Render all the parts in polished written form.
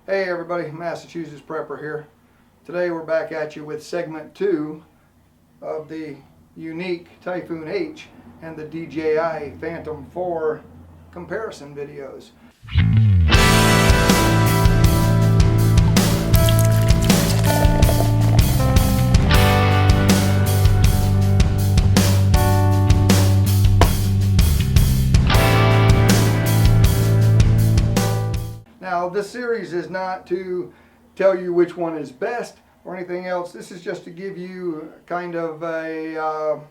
Hey everybody, Massachusetts Prepper here. Today we're back at you with segment 2 of the Yuneec Typhoon H and the DJI Phantom 4 comparison videos. Now, this series is not to tell you which one is best or anything else. This is just to give you kind of a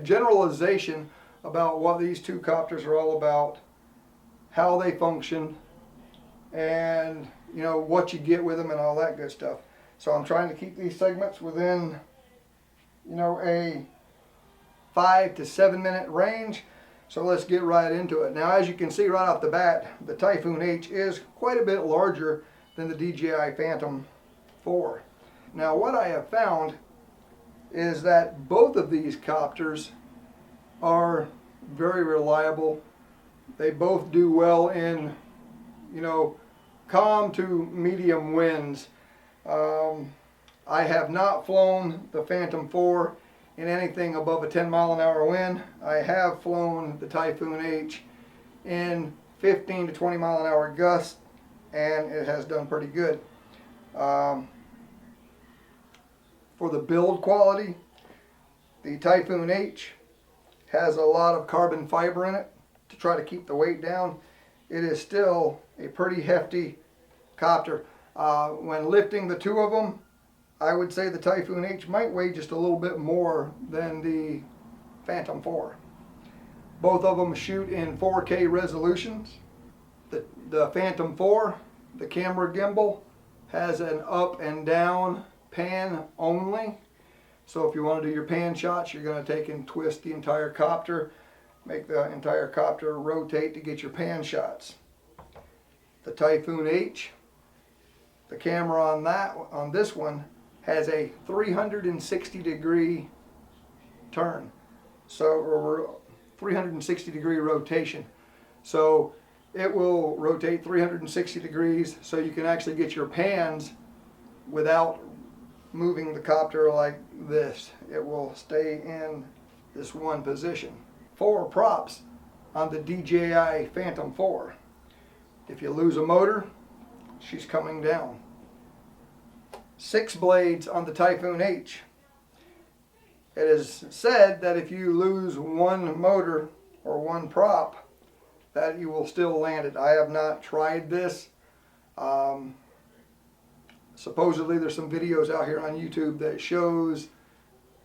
generalization about what these two copters are all about, how they function, and what you get with them and all that good stuff. So I'm trying to keep these segments within a 5 to 7 minute range. So let's get right into it. Now, as you can see right off the bat, the Typhoon H is quite a bit larger than the DJI Phantom 4. Now, what I have found is that both of these copters are very reliable. They both do well in, calm to medium winds. I have not flown the Phantom 4 in anything above a 10-mile-an-hour wind. I have flown the Typhoon H in 15 to 20-mile-an-hour gusts, and it has done pretty good. For the build quality, the Typhoon H has a lot of carbon fiber in it to try to keep the weight down. It is still a pretty hefty copter. When lifting the two of them, I would say the Typhoon H might weigh just a little bit more than the Phantom 4. Both of them shoot in 4K resolutions. The Phantom 4, the camera gimbal, has an up and down pan only. So if you want to do your pan shots, you're going to take and twist the entire copter, make the entire copter rotate to get your pan shots. The Typhoon H, the camera on this one, has a 360-degree turn, or 360-degree rotation. So it will rotate 360 degrees, so you can actually get your pans without moving the copter like this. It will stay in this one position. 4 props on the DJI Phantom 4. If you lose a motor, she's coming down. 6 blades on the Typhoon H. It is said that if you lose one motor or one prop, that you will still land it. I have not tried this. Supposedly there's some videos out here on YouTube that shows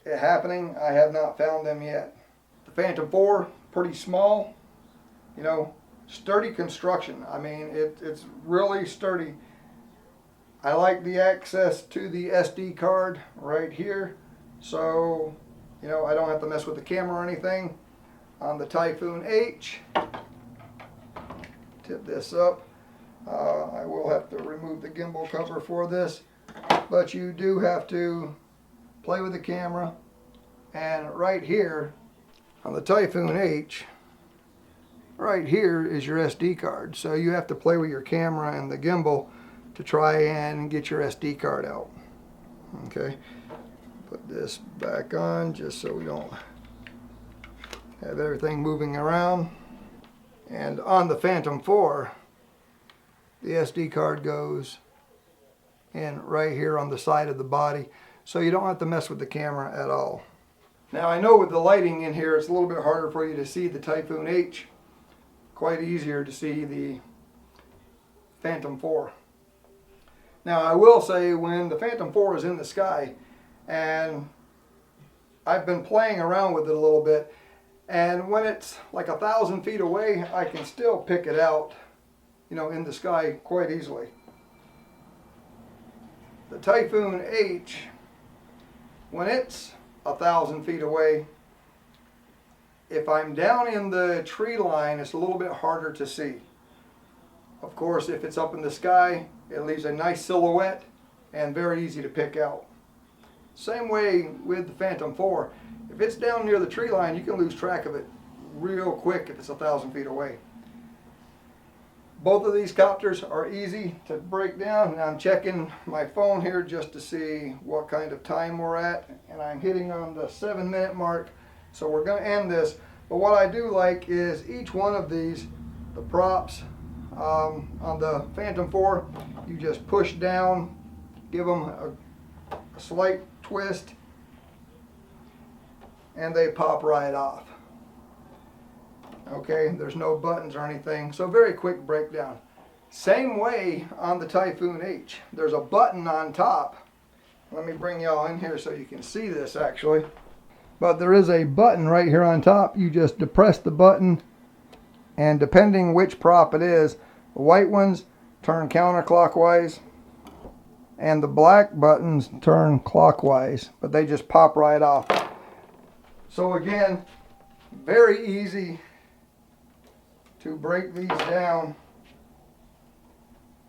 it happening. I have not found them yet. The Phantom 4, pretty small, sturdy construction. I mean, it's really sturdy. I like the access to the SD card right here, so I don't have to mess with the camera or anything. On the Typhoon H, tip this up. I will have to remove the gimbal cover for this, but you do have to play with the camera. And right here on the Typhoon H, right here is your SD card, so you have to play with your camera and the gimbal to try and get your SD card out. Okay, put this back on just so we don't have everything moving around. And on the Phantom 4, the SD card goes in right here on the side of the body, so you don't have to mess with the camera at all. Now, I know with the lighting in here, it's a little bit harder for you to see the Typhoon H. Quite easier to see the Phantom 4. Now, I will say, when the Phantom 4 is in the sky, and I've been playing around with it a little bit, and when it's like 1,000 feet away, I can still pick it out, in the sky quite easily. The Typhoon H, when it's 1,000 feet away, if I'm down in the tree line, it's a little bit harder to see. Of course, if it's up in the sky, it leaves a nice silhouette and very easy to pick out. Same way with the Phantom 4. If it's down near the tree line, you can lose track of it real quick if it's 1,000 feet away. Both of these copters are easy to break down, and I'm checking my phone here just to see what kind of time we're at, and I'm hitting on the 7-minute mark, so we're going to end this. But what I do like is each one of these, the props on the Phantom 4, you just push down, give them a slight twist, and they pop right off. Okay, there's no buttons or anything, so very quick breakdown. Same way on the Typhoon H. There's a button on top. Let me bring y'all in here so you can see this actually. But there is a button right here on top. You just depress the button, and depending which prop it is, the white ones turn counterclockwise and the black buttons turn clockwise, but they just pop right off. So again, very easy to break these down,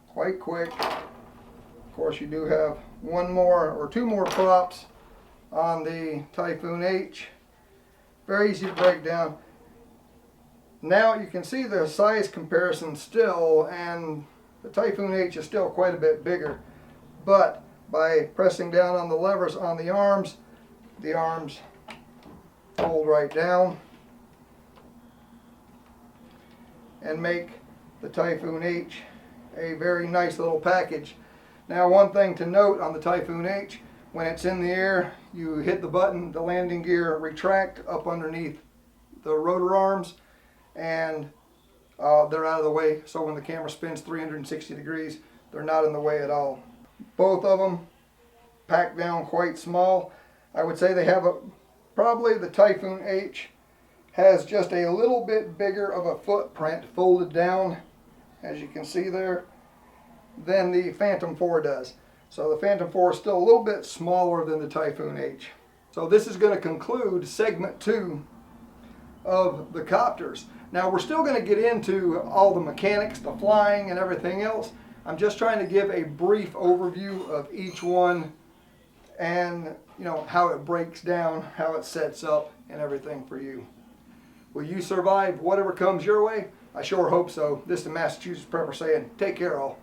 quite quick. Of course, you do have one more or two more props on the Typhoon H. Very easy to break down. Now you can see the size comparison still, and the Typhoon H is still quite a bit bigger, but by pressing down on the levers on the arms fold right down and make the Typhoon H a very nice little package. Now, one thing to note on the Typhoon H, when it's in the air, you hit the button, the landing gear retract up underneath the rotor arms, and they're out of the way, so when the camera spins 360 degrees, they're not in the way at all. Both of them packed down quite small. I would say they have probably the Typhoon H has just a little bit bigger of a footprint folded down, as you can see there, than the Phantom 4 does. So the Phantom 4 is still a little bit smaller than the Typhoon H. So this is going to conclude segment 2 of the copters. Now we're still going to get into all the mechanics, the flying and everything else. I'm just trying to give a brief overview of each one, and how it breaks down, how it sets up, and everything for you. Will you survive whatever comes your way? I sure hope so. This is the Massachusetts Prepper saying, take care all.